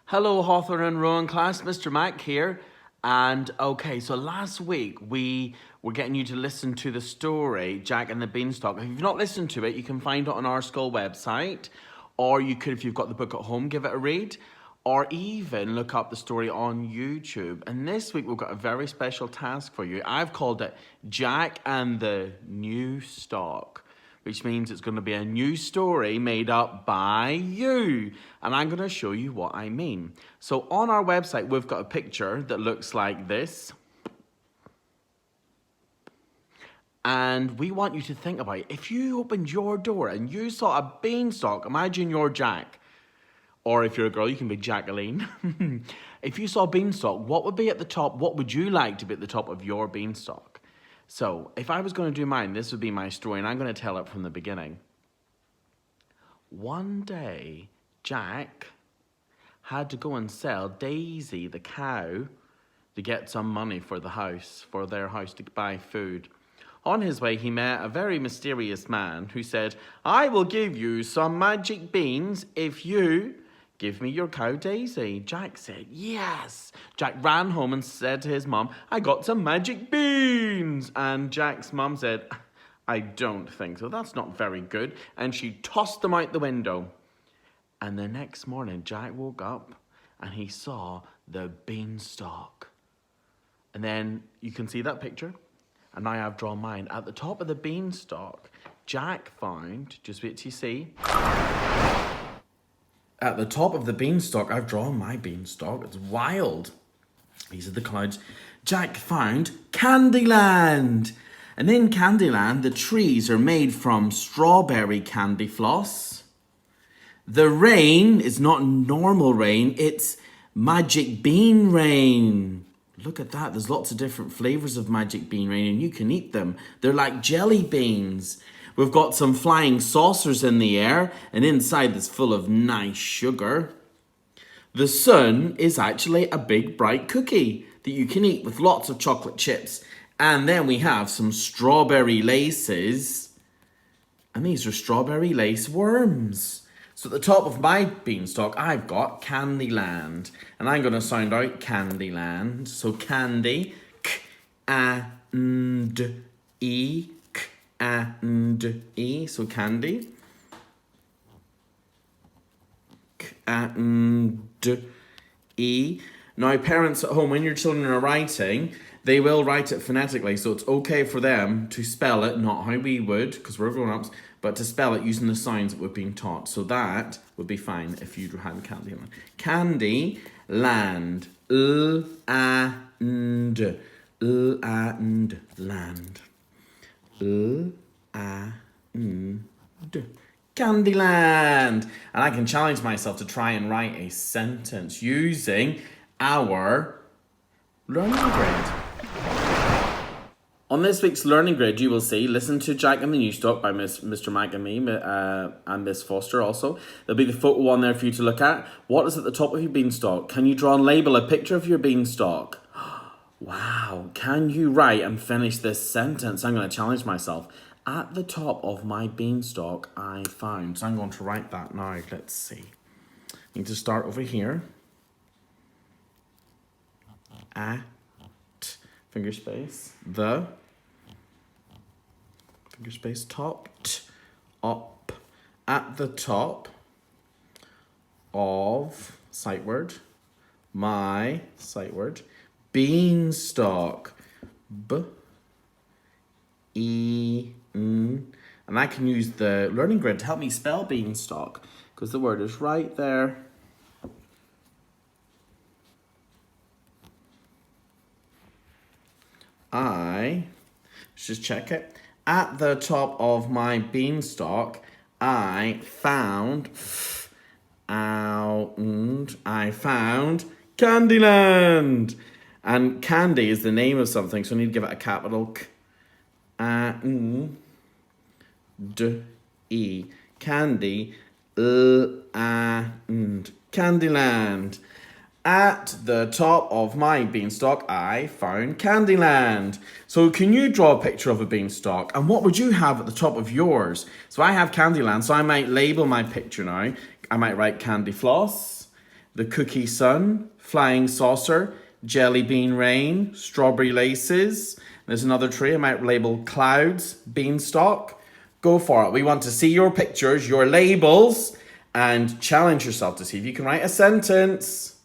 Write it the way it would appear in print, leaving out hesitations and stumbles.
Hello, Hawthorne and Rowan class. Mr. Mac here. And okay, so last week we were getting you to listen to the story, Jack and the Beanstalk. If you've not listened to it, you can find it on our school website. Or you could, if you've got the book at home, give it a read. Or even look up the story on YouTube. And this week we've got a very special task for you. I've called it Jack and the Newstalk, which means it's going to be a new story made up by you. And I'm going to show you what I mean. So on our website, we've got a picture that looks like this. And we want you to think about it. If you opened your door and you saw a beanstalk, imagine you're Jack. Or if you're a girl, you can be Jacqueline. If you saw a beanstalk, what would be at the top? What would you like to be at the top of your beanstalk? So, if I was going to do mine, this would be my story, and I'm going to tell it from the beginning. One day, Jack had to go and sell Daisy, the cow, to get some money for their house, to buy food. On his way, he met a very mysterious man who said, "I will give you some magic beans if you give me your cow Daisy." Jack said, "Yes." Jack ran home and said to his mum, "I got some magic beans." And Jack's mum said, "I don't think so. That's not very good." And she tossed them out the window. And the next morning, Jack woke up and he saw the beanstalk. And then you can see that picture. And now I've drawn mine. At the top of the beanstalk, Jack found, just wait till you see. At the top of the beanstalk, I've drawn my beanstalk. It's wild. These are the clouds. Jack found Candyland. And in Candyland, the trees are made from strawberry candy floss. The rain is not normal rain, it's magic bean rain. Look at that. There's lots of different flavors of magic bean rain, and you can eat them. They're like jelly beans. We've got some flying saucers in the air, and inside is full of nice sugar. The sun is actually a big bright cookie that you can eat with lots of chocolate chips. And then we have some strawberry laces. And these are strawberry lace worms. So at the top of my beanstalk, I've got Candyland. And I'm going to sound out Candyland. So candy, K-A-N-D-E, K-A-N-D-E. So candy. K-A-N-D-E. Now, parents at home, when your children are writing, they will write it phonetically. So it's okay for them to spell it, not how we would, because we're grown-ups, but to spell it using the sounds that we've been taught. So that would be fine if you had Candyland. Candy, land. L-A-N-D. L-A-N-D. Land. L-A-N-D. Candyland. And I can challenge myself to try and write a sentence using our learning grid. On this week's learning grid, you will see, listen to Jack and the Newstalk by Mr. Mac and me, and Miss Foster also. There'll be the photo on there for you to look at. What is at the top of your beanstalk? Can you draw and label a picture of your beanstalk? Wow. Can you write and finish this sentence? I'm going to challenge myself. At the top of my beanstalk, I found. So I'm going to write that now. Let's see. I need to start over here. At, finger space, the, finger space, top, t, up, at the top of, sight word, my, sight word, beanstalk, b, e, n, and I can use the learning grid to help me spell beanstalk, because the word is right there. Let's just check it. At the top of my beanstalk, I found Candyland. And candy is the name of something, so I need to give it a capital K. A-N-D-E. Candy. L-A-N-D. Candyland. At the top of my beanstalk, I found Candyland. So can you draw a picture of a beanstalk? And what would you have at the top of yours? So I have Candyland, so I might label my picture now. I might write candy floss. the cookie sun, flying saucer, jelly bean rain, strawberry laces. There's another tree I might label clouds, beanstalk. Go for it. We want to see your pictures, your labels, and challenge yourself to see if you can write a sentence.